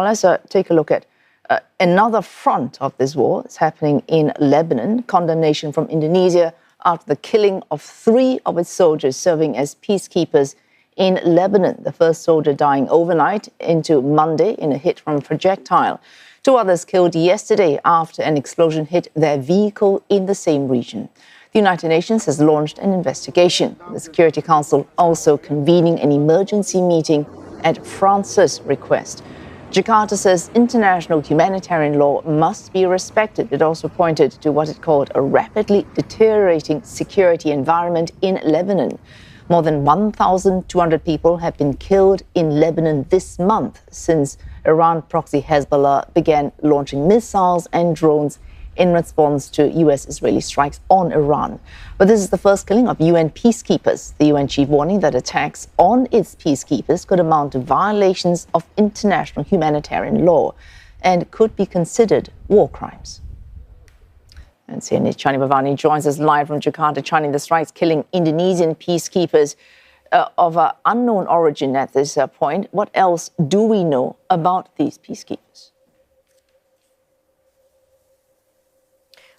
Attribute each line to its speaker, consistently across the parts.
Speaker 1: Let's take a look at another front of this war. It's happening in Lebanon. Condemnation from Indonesia after the killing of 3 of its soldiers serving as peacekeepers in Lebanon. The first soldier dying overnight into Monday in a hit from a projectile. 2 others killed yesterday after an explosion hit their vehicle in the same region. The United Nations has launched an investigation. The Security Council also convening an emergency meeting at France's request. Jakarta says international humanitarian law must be respected. It also pointed to what it called a rapidly deteriorating security environment in Lebanon. More than 1,200 people have been killed in Lebanon this month since Iran proxy Hezbollah began launching missiles and drones in response to US-Israeli strikes on Iran. But this is the first killing of UN peacekeepers. The UN chief warning that attacks on its peacekeepers could amount to violations of international humanitarian law and could be considered war crimes. And CNA's Chandni Vatvani joins us live from Jakarta. Chandni, the strikes killing Indonesian peacekeepers of unknown origin at this point. What else do we know about these peacekeepers?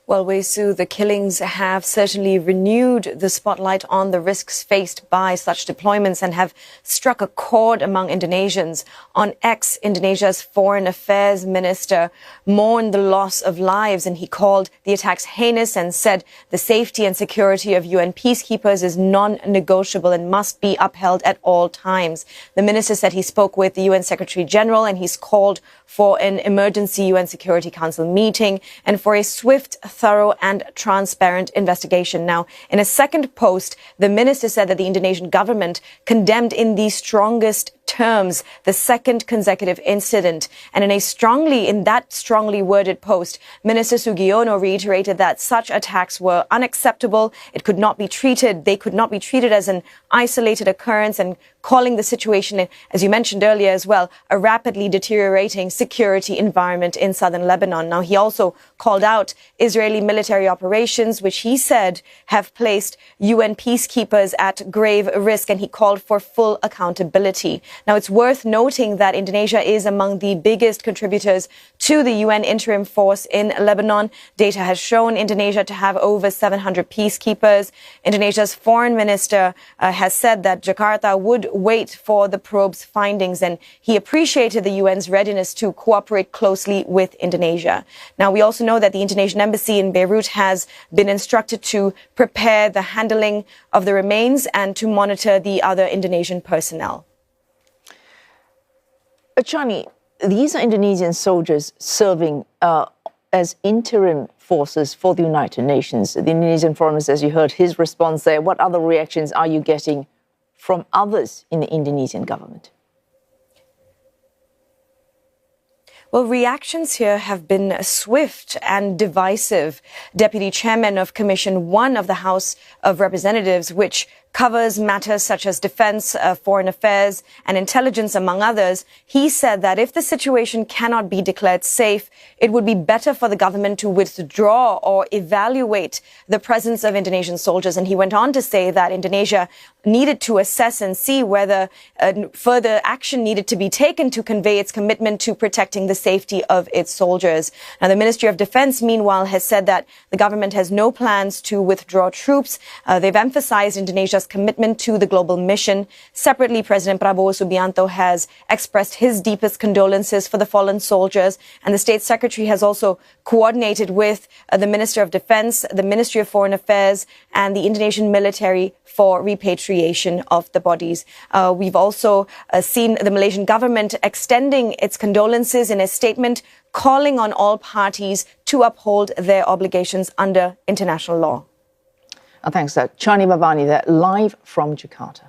Speaker 2: Well, Wesu, the killings have certainly renewed the spotlight on the risks faced by such deployments and have struck a chord among Indonesians. On X, Indonesia's foreign affairs minister mourned the loss of lives, and he called the attacks heinous and said the safety and security of UN peacekeepers is non-negotiable and must be upheld at all times. The minister said he spoke with the UN Secretary General and he's called for an emergency UN Security Council meeting and for a swift, thorough and transparent investigation. Now, in a second post, the minister said that the Indonesian government condemned in the strongest terms the second consecutive incident. And in that strongly worded post, Minister Sugiono reiterated that such attacks were unacceptable. They could not be treated as an isolated occurrence, and calling the situation, as you mentioned earlier as well, a rapidly deteriorating security environment in southern Lebanon. Now, he also called out Israeli military operations, which he said have placed UN peacekeepers at grave risk, and he called for full accountability. Now, it's worth noting that Indonesia is among the biggest contributors to the UN interim force in Lebanon. Data has shown Indonesia to have over 700 peacekeepers. Indonesia's foreign minister has said that Jakarta would wait for the probe's findings, and he appreciated the UN's readiness to cooperate closely with Indonesia. Now, we also know that the Indonesian embassy in Beirut has been instructed to prepare the handling of the remains and to monitor the other Indonesian personnel.
Speaker 1: Chandni, these are Indonesian soldiers serving as interim forces for the United Nations. The Indonesian foreign minister, as you heard his response there, what other reactions are you getting from others in the Indonesian government?
Speaker 2: Well, reactions here have been swift and divisive. Deputy Chairman of Commission 1 of the House of Representatives, which covers matters such as defense, foreign affairs and intelligence, among others, he said that if the situation cannot be declared safe, it would be better for the government to withdraw or evaluate the presence of Indonesian soldiers. And he went on to say that Indonesia needed to assess and see whether further action needed to be taken to convey its commitment to protecting the safety of its soldiers. Now, the Ministry of Defense, meanwhile, has said that the government has no plans to withdraw troops. They've emphasized Indonesia's commitment to the global mission. Separately, President Prabowo Subianto has expressed his deepest condolences for the fallen soldiers, and the State Secretary has also coordinated with the Minister of Defense, the Ministry of Foreign Affairs, and the Indonesian military for repatriation of the bodies. We've also seen the Malaysian government extending its condolences in a statement calling on all parties to uphold their obligations under international law.
Speaker 1: Thanks, Chandni Vatvani, there live from Jakarta.